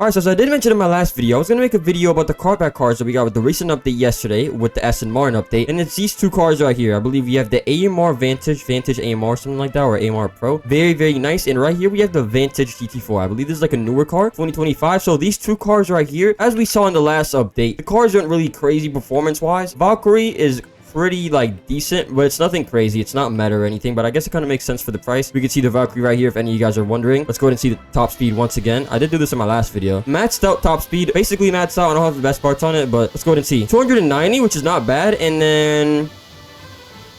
Alright, so as I did mention in my last video, I was gonna make a video about the cardback cars that we got with the recent update yesterday with the Aston update, and it's these two cars right here. I believe we have the AMR Vantage AMR, something like that, or AMR Pro. Very, very nice. And right here we have the Vantage GT4. I believe this is like a newer car, 2025. So these two cars right here, as we saw in the last update, the cars aren't really crazy performance-wise. Valkyrie is pretty like decent, but it's nothing crazy. It's not meta or anything, but I guess it kind of makes sense for the price. We can see the Valkyrie right here if any of you guys are wondering. Let's go ahead and see the top speed once again. I did do this in my last video. Maxed out top speed, basically maxed out. I don't have the best parts on it, but let's go ahead and see 290, which is not bad, and then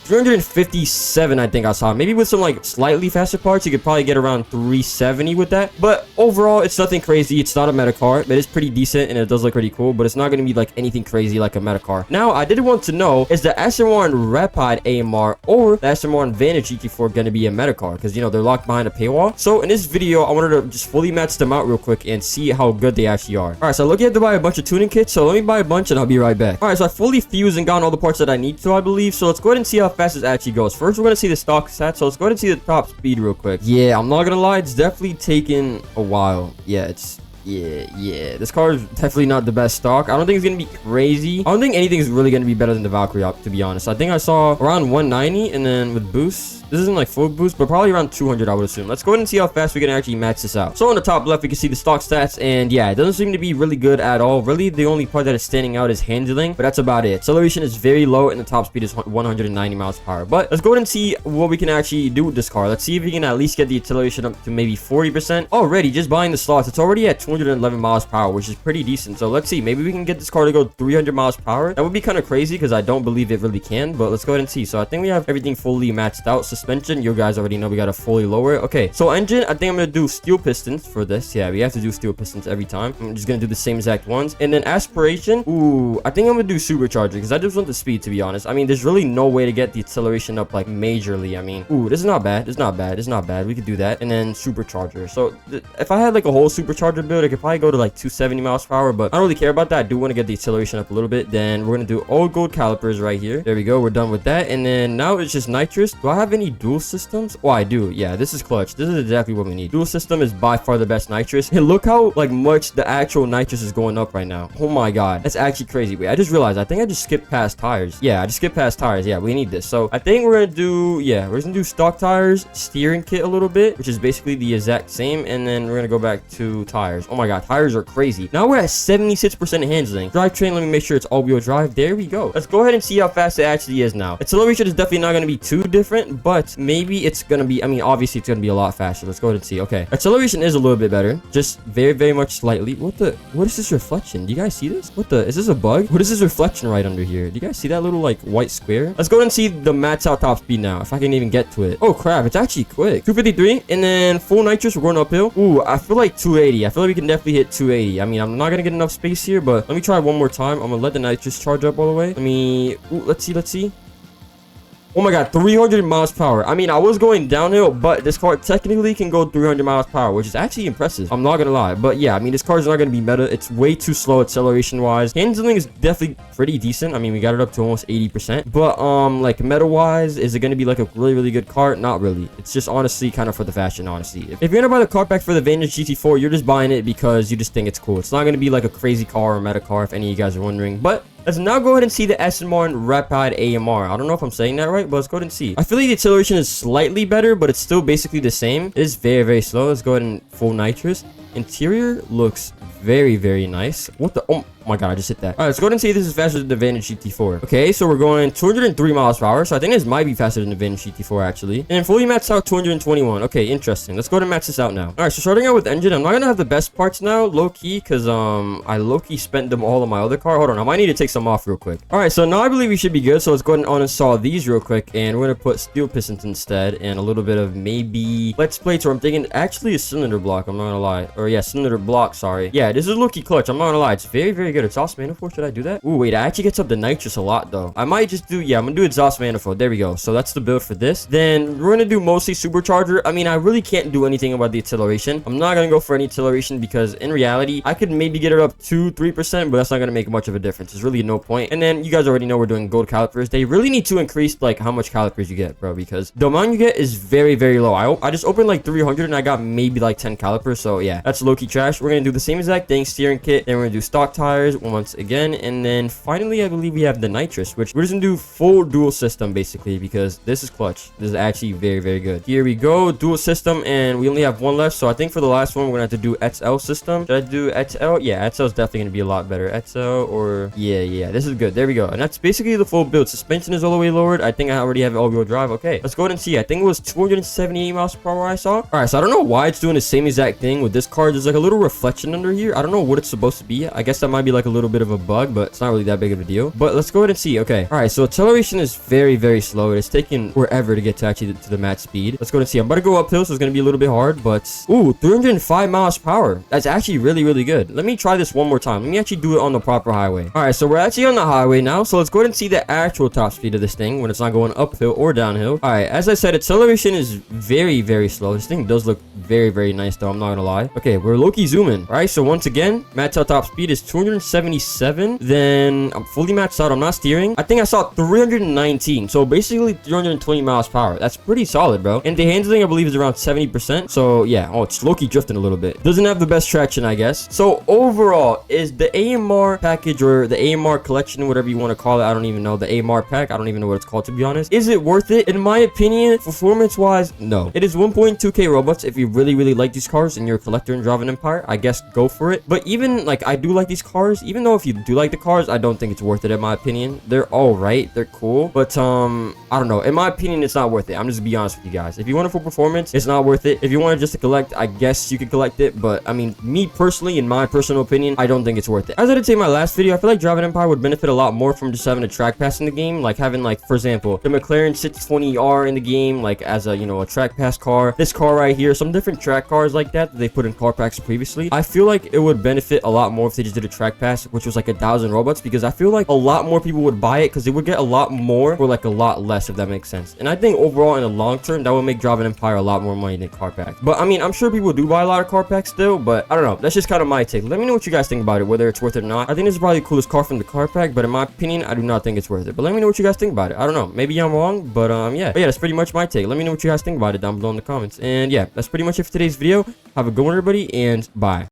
357, I think I saw. Maybe with some like slightly faster parts, you could probably get around 370 with that. But overall, it's nothing crazy. It's not a meta car, but it's pretty decent and it does look pretty cool. But it's not going to be like anything crazy like a meta car. Now, I did want to know, is the Aston Rapide AMR or the Aston Vantage GT4 going to be a meta car? Because, you know, they're locked behind a paywall. So in this video, I wanted to just fully match them out real quick and see how good they actually are. All right, so looking at to buy a bunch of tuning kits. So let me buy a bunch and I'll be right back. All right, so I fully fused and gotten all the parts that I need to, I believe. So let's go ahead and see how fast it actually goes. First, we're going to see the stock stats. So let's go ahead and see the top speed real quick. Yeah, I'm not going to lie. It's definitely taken a while. Yeah, this car is definitely not the best stock. I don't think it's gonna be crazy. I don't think anything is really gonna be better than the Valkyrie, to be honest. I think I saw around 190, and then with boosts, this isn't like full boost, but probably around 200, I would assume. Let's go ahead and see how fast we can actually match this out. So on the top left, we can see the stock stats, and yeah, it doesn't seem to be really good at all. Really, the only part that is standing out is handling, but that's about it. Acceleration is very low, and the top speed is 190 miles per hour. But let's go ahead and see what we can actually do with this car. Let's see if we can at least get the acceleration up to maybe 40%. Already, just buying the slots, it's already at 211 miles per hour, which is pretty decent. So let's see, maybe we can get this car to go 300 miles per hour. That would be kind of crazy because I don't believe it really can, but let's go ahead and see. So I think we have everything fully matched out. Suspension, you guys already know we gotta fully lower it. Okay, so engine, I think I'm gonna do steel pistons for this. Yeah, we have to do steel pistons every time. I'm just gonna do the same exact ones. And then aspiration, ooh, I think I'm gonna do supercharger because I just want the speed, to be honest. I mean, there's really no way to get the acceleration up like majorly. I mean, ooh, this is not bad. It's not bad. It's not bad. We could do that. And then supercharger. So if I had like a whole supercharger build, I could probably go to like 270 miles per hour, but I don't really care about that. I do want to get the acceleration up a little bit. Then we're gonna do all gold calipers right here. There we go. We're done with that. And then now it's just nitrous. Do I have any dual systems? Oh, I do. Yeah, this is clutch. This is exactly what we need. Dual system is by far the best nitrous. And look how like much the actual nitrous is going up right now. Oh my god, that's actually crazy. Wait, I just realized I think I just skipped past tires. Yeah, I just skipped past tires. Yeah, we need this. So I think we're gonna do, yeah, we're gonna do stock tires, steering kit a little bit, which is basically the exact same, and then we're gonna go back to tires. Oh my god, tires are crazy. Now we're at 76% handling. Drivetrain, let me make sure it's all-wheel drive. There we go. Let's go ahead and see how fast it actually is now. Acceleration is definitely not going to be too different, but maybe it's going to be, I mean, obviously it's going to be a lot faster. Let's go ahead and see. Okay. Acceleration is a little bit better. Just very, very much slightly. What is this reflection? Do you guys see this? Is this a bug? What is this reflection right under here? Do you guys see that little like white square? Let's go ahead and see the max out top speed now, if I can even get to it. Oh crap, it's actually quick. 253, and then full nitrous, we're going uphill. Ooh, I feel like 280. I feel like we can definitely hit 280. I mean, I'm not going to get enough space here, but let me try one more time. I'm gonna let the nitrous charge up all the way. Let me, ooh, let's see. Oh my god, 300 miles per hour. I mean, I was going downhill, but this car technically can go 300 miles per hour, which is actually impressive. I'm not gonna lie. But yeah, I mean, this car is not gonna be meta. It's way too slow acceleration-wise. Handling is definitely pretty decent. I mean, we got it up to almost 80%. But, like, meta-wise, is it gonna be like a really, really good car? Not really. It's just honestly kind of for the fashion, honestly. If you're gonna buy the car pack for the Vantage GT4, you're just buying it because you just think it's cool. It's not gonna be like a crazy car or meta car, if any of you guys are wondering. But let's now go ahead and see the Aston Rapide AMR. I don't know if I'm saying that right, but let's go ahead and see. I feel like the acceleration is slightly better, but it's still basically the same. It is very, very slow. Let's go ahead and full nitrous. Interior looks very, very nice. What the? Oh my god, I just hit that. All right, let's go ahead and see if this is faster than the Vantage GT4. Okay, so we're going 203 miles per hour. So I think this might be faster than the Vantage GT4, actually. And then fully maxed out 221. Okay, interesting. Let's go ahead and match this out now. All right, so starting out with engine, I'm not going to have the best parts now, low-key, because I low-key spent them all on my other car. Hold on, I might need to take some off real quick. All right, so now I believe we should be good. So let's go ahead and uninstall these real quick. And we're going to put steel pistons instead and a little bit of maybe flex plates, or I'm thinking actually a cylinder block. I'm not going to lie. Or yeah, cylinder block, sorry. Yeah, this is low-key clutch. I'm not going to lie. It's very, very very good. Exhaust manifold. Should I do that? Ooh, wait. It actually gets up the nitrous a lot, though. I might just do... Yeah, I'm gonna do exhaust manifold. There we go. So that's the build for this. Then we're gonna do mostly supercharger. I mean, I really can't do anything about the acceleration. I'm not gonna go for any acceleration because in reality, I could maybe get it up to 3%, but that's not gonna make much of a difference. There's really no point. And then you guys already know we're doing gold calipers. They really need to increase like how much calipers you get, bro, because the amount you get is very, very low. I just opened like 300 and I got maybe like 10 calipers. So yeah, that's low-key trash. We're gonna do the same exact thing, steering kit. Then we're gonna do stock tires once again. And then finally, I believe we have the nitrous, which we're just gonna do full dual system basically because this is clutch. This is actually very, very good. Here we go, dual system, and we only have one left. So I think for the last one, we're gonna have to do XL system. Should I do XL? Yeah, XL is definitely gonna be a lot better. XL or yeah, this is good. There we go. And that's basically the full build. Suspension is all the way lowered. I think I already have all-wheel drive. Okay, let's go ahead and see. I think it was 278 miles per hour I saw. All right, so I don't know why it's doing the same exact thing with this car. There's like a little reflection under here. I don't know what it's supposed to be. I guess that might be like a little bit of a bug, but it's not really that big of a deal. But let's go ahead and see. Okay, all right, so acceleration is very, very slow. It's taking forever to get to actually to the max speed. Let's go ahead and see. I'm about to go uphill, so it's gonna be a little bit hard, but ooh, 305 miles per hour. That's actually really, really good. Let me try this one more time. Let me actually do it on the proper highway. All right, so we're actually on the highway now, so let's go ahead and see the actual top speed of this thing when it's not going uphill or downhill. All right, as I said, acceleration is very, very slow. This thing does look very, very nice though, I'm not gonna lie. Okay, we're low-key zooming. All right, so once again, max out top speed is 277. Then I'm fully maxed out. I'm not steering. I think I saw 319, so basically 320 miles per hour. That's pretty solid, bro. And the handling, I believe, is around 70%. So yeah, oh, it's low-key drifting a little bit. Doesn't have the best traction, I guess. So overall, is the AMR package or the AMR collection, whatever you want to call it, I don't even know, the AMR pack, I don't even know what it's called, to be honest. Is it worth it? In my opinion, performance-wise, no. It is 1.2k Robux. If you really, really like these cars and you're a collector in Drive an Empire, I guess go for it. But even, like, I do like these cars. Even though if you do like the cars, I don't think it's worth it, in my opinion. They're all right. They're cool. But, I don't know. In my opinion, it's not worth it. I'm just gonna be honest with you guys. If you want a full performance, it's not worth it. If you want it just to collect, I guess you could collect it. But, I mean, me personally, in my personal opinion, I don't think it's worth it. As I did say in my last video, I feel like Drive an Empire would benefit a lot more from just having a track pass in the game. Like, having, like, for example, the McLaren 620R in the game, like, as a, you know, a track pass car. This car right here, some different track cars like that they put in car packs previously. I feel like it would benefit a lot more if they just did a track pass, which was like 1,000 Robux, because I feel like a lot more people would buy it because they would get a lot more for like a lot less, if that makes sense. And I think overall in the long term, that would make Drive an Empire a lot more money than car packs. But I mean, I'm sure people do buy a lot of car packs still, but I don't know. That's just kind of my take. Let me know what you guys think about it, whether it's worth it or not. I think this is probably the coolest car from the car pack, but in my opinion, I do not think it's worth it. But let me know what you guys think about it. I don't know. Maybe I'm wrong, but yeah. But yeah, that's pretty much my take. Let me know what you guys think about it down below in the comments. And yeah, that's pretty much it for today's video. Have a good one, everybody, and bye.